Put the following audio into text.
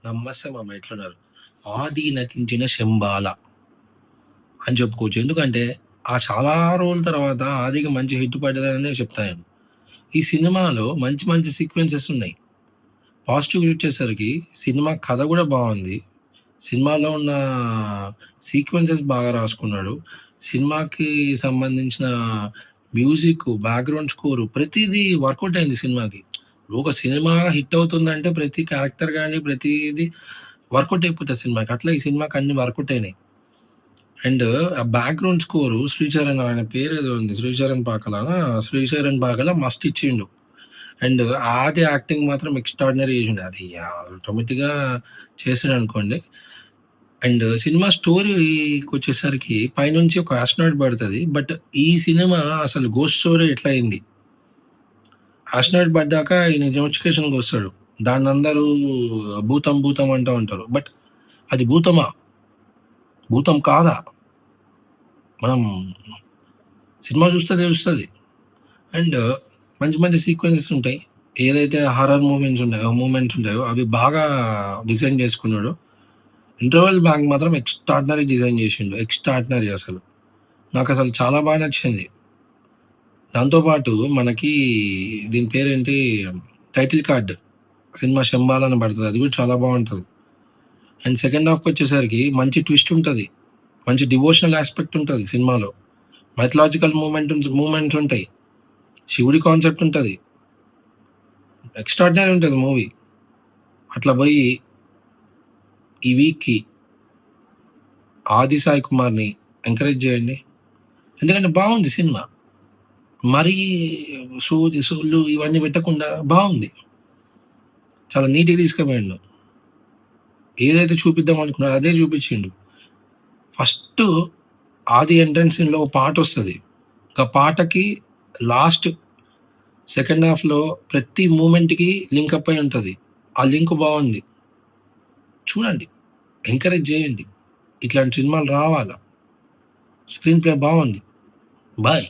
నమస్తే మామ ఎట్లున్నారు? ఆది నటించిన 'శంబాల' అని చెప్పుకోవచ్చు. ఎందుకంటే, ఆ చాలా రోజుల తర్వాత ఆదికి మంచి హిట్ పడ్డదనే చెప్తా నేను. ఈ సినిమాలో మంచి మంచి సీక్వెన్సెస్ ఉన్నాయి. పాజిటివ్‌గా వచ్చేసరికి సినిమా కథ గూడా బావుంది. సినిమాలో ఉన్న సీక్వెన్సెస్ బాగా రాసుకున్నాడు. సినిమాకి సంబంధించిన మ్యూజిక్, బ్యాక్‌గ్రౌండ్ స్కోర్ ప్రతీదీ వర్కౌట్ అయింది సినిమాకి. ఒక సినిమా హిట్ అవుతుందంటే ప్రతి క్యారెక్టర్ గాని, ప్రతీది వర్కౌట్ అయిపోతది సినిమాకి. అట్లా ఈ సినిమాకి అన్నీ వర్కౌట్ అయినాయి. అండ్ ఆ బ్యాక్‌గ్రౌండ్ స్కోరు 'శ్రీచరణ్' ఆయన పేరేదో ఉంది. 'శ్రీచరణ్ పాకలానా?' 'శ్రీచరణ్ పాకల' మస్త్ ఇచ్చిండు. అండ్ ఆది యాక్టింగ్ మాత్రం ఎక్స్ట్రార్డినరీ చేసిండు. అది ఆటోమేటిక్‌గా చేసాడనుకోండి. అండ్ సినిమా స్టోరీకొచ్చేసరికి పైనుంచి ఒక ఆస్ట్రోనాట్ పడతది. బట్ ఈ సినిమా అసలు గోస్ట్ స్టోరీ ఎట్లా అయింది? ఆస్ట్రోనాట్ పడ్డాక ఈయన నోటిఫికేషన్‌కొస్తాడు. దాన్నందరూ భూతం, భూతం అంటా ఉంటారు. బట్ అది భూతమా? భూతం కాదా? మనం సినిమా చూస్తే తెలుస్తది. అండ్ మంచి మంచి సీక్వెన్సెస్ ఉంటాయి. ఏదైతే హారర్ మూమెంట్స్ ఉంటాయో అవి బాగా డిజైన్ చేసుకున్నాడు. ఇంటర్వెల్ బ్యాంక్ మాత్రం ఎక్స్ట్రార్డినరీ డిజైన్ చేసిండు. ఎక్స్ట్రార్డినరీ అసలు. నాకసలు చాలా బాగా నచ్చింది. దాంతో పాటు మనకి దీని పేరేంటి, టైటిల్ కార్డ్ సినిమా 'శంబాల' అని పడతది. అది కూడా చాలా బావుంటది. అండ్ సెకండ్ హాఫ్‌కొచ్చేసరికి మంచి ట్విస్ట్ ఉంటది. మంచి డివోషనల్ యాస్పెక్ట్ ఉంటది సినిమాలో. మైథలాజికల్ మూమెంట్స్ ఉంటాయి. శివుడి కాన్సెప్ట్ ఉంటది. ఎక్స్ట్రార్డినరీ ఉంటది మూవీ. అట్లా పోయి ఈ వీక్‌కి 'ఆది సాయి కుమార్‌ని' ఎంకరేజ్ చేయండి. ఎందుకంటే బావుంది సినిమా. మరీ సోళ్ళు ఇవన్నీ పెట్టకుండా బావుంది. చాలా నీట్‌గా తీసుకుపోయిండు. ఏదైతే చూపిద్దాం అనుకున్నాడో అదే చూపించిండు. ఫస్ట్ 'ఆది' ఎంట్రన్స్ సీన్‌లో ఒక పాటొస్తది. ఆ పాటకి లాస్ట్ సెకండ్ హాఫ్‌లో ప్రతి మూమెంట్‌కి లింకప్ అయి ఉంటది. ఆ లింక్ బావుంది. చూడండి. ఎంకరేజ్ చేయండి. ఇట్లాంటి సినిమాలు రావాల. స్క్రీన్ ప్లే బావుంది. బాయ్.